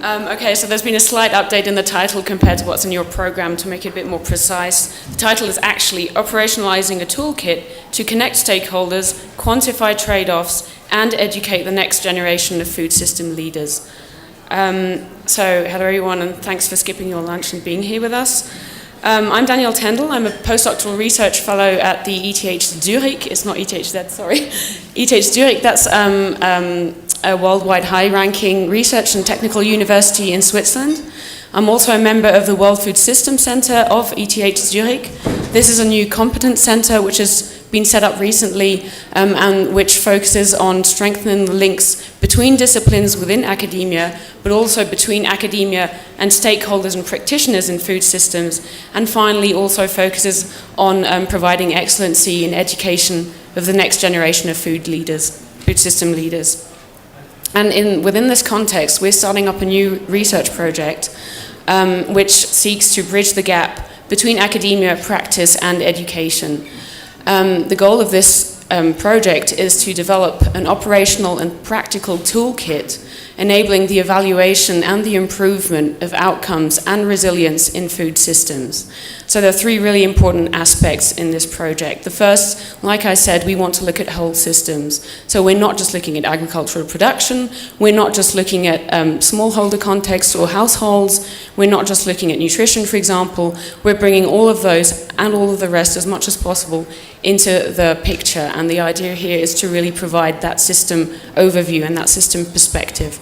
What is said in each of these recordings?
Okay, so there's been a slight update in the title compared to what's in your program to make it a bit more precise. The title is actually Operationalizing a Toolkit to Connect Stakeholders, Quantify Trade-offs, and Educate the Next Generation of Food System Leaders. So hello everyone, and thanks for skipping your lunch and being here with us. I'm Danielle Tendall. I'm a postdoctoral research fellow at the ETH Zurich. It's not ETHZ, sorry. ETH Zurich, that's a worldwide high-ranking research and technical university in Switzerland. I'm also a member of the World Food System Center of ETH Zurich. This is a new competence center which has been set up recently and which focuses on strengthening the links between disciplines within academia, but also between academia and stakeholders and practitioners in food systems, and finally also focuses on providing excellency in education of the next generation of food system leaders. And within this context, we're starting up a new research project which seeks to bridge the gap between academia, practice, and education. The goal of this project is to develop an operational and practical toolkit enabling the evaluation and the improvement of outcomes and resilience in food systems. So there are three really important aspects in this project. The first, like I said, we want to look at whole systems. So we're not just looking at agricultural production, we're not just looking at smallholder contexts or households, we're not just looking at nutrition, for example, we're bringing all of those and all of the rest as much as possible into the picture. And the idea here is to really provide that system overview and that system perspective.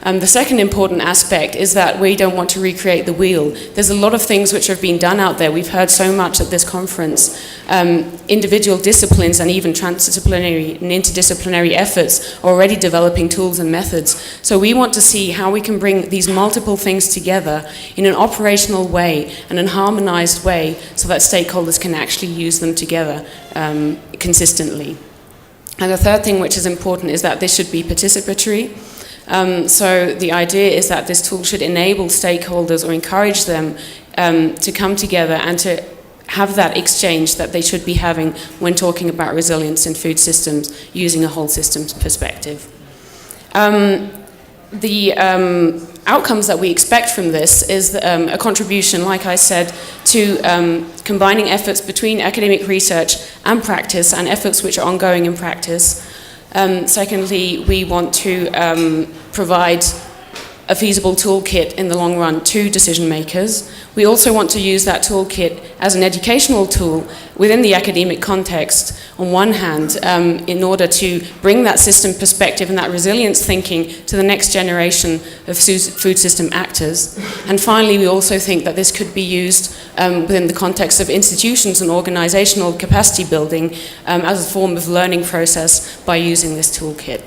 The second important aspect is that we don't want to recreate the wheel. There's a lot of things which have been done out there. We've heard so much at this conference. Individual disciplines and even transdisciplinary and interdisciplinary efforts are already developing tools and methods. So we want to see how we can bring these multiple things together in an operational way and an harmonized way so that stakeholders can actually use them together consistently. And the third thing which is important is that this should be participatory. So the idea is that this tool should enable stakeholders or encourage them to come together and to have that exchange that they should be having when talking about resilience in food systems using a whole systems perspective. The outcomes that we expect from this is a contribution, like I said, to combining efforts between academic research and practice and efforts which are ongoing in practice. Secondly, we want to provide a feasible toolkit in the long run to decision makers. We also want to use that toolkit as an educational tool within the academic context, on one hand, in order to bring that system perspective and that resilience thinking to the next generation of food system actors. And finally, we also think that this could be used within the context of institutions and organizational capacity building as a form of learning process by using this toolkit.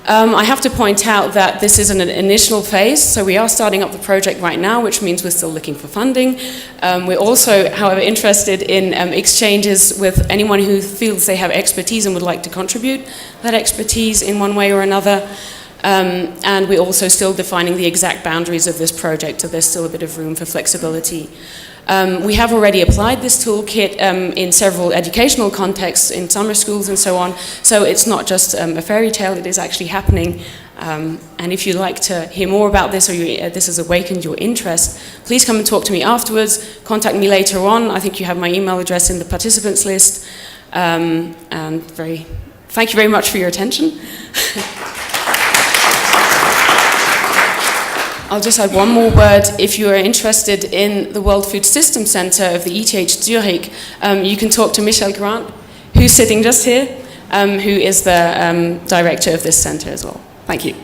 I have to point out that this is an initial phase, so we are starting up the project right now, which means we're still looking for funding. We're also, however, interested in exchanges with anyone who feels they have expertise and would like to contribute that expertise in one way or another. And we're also still defining the exact boundaries of this project, so there's still a bit of room for flexibility. We have already applied this toolkit in several educational contexts, in summer schools and so on, so it's not just a fairy tale, it is actually happening. And if you'd like to hear more about this or this has awakened your interest, please come and talk to me afterwards, contact me later on. I think you have my email address in the participants list. And thank you very much for your attention. I'll just add one more word. If you are interested in the World Food System Center of the ETH Zurich, you can talk to Michel Grant, who's sitting just here, who is the director of this center as well. Thank you.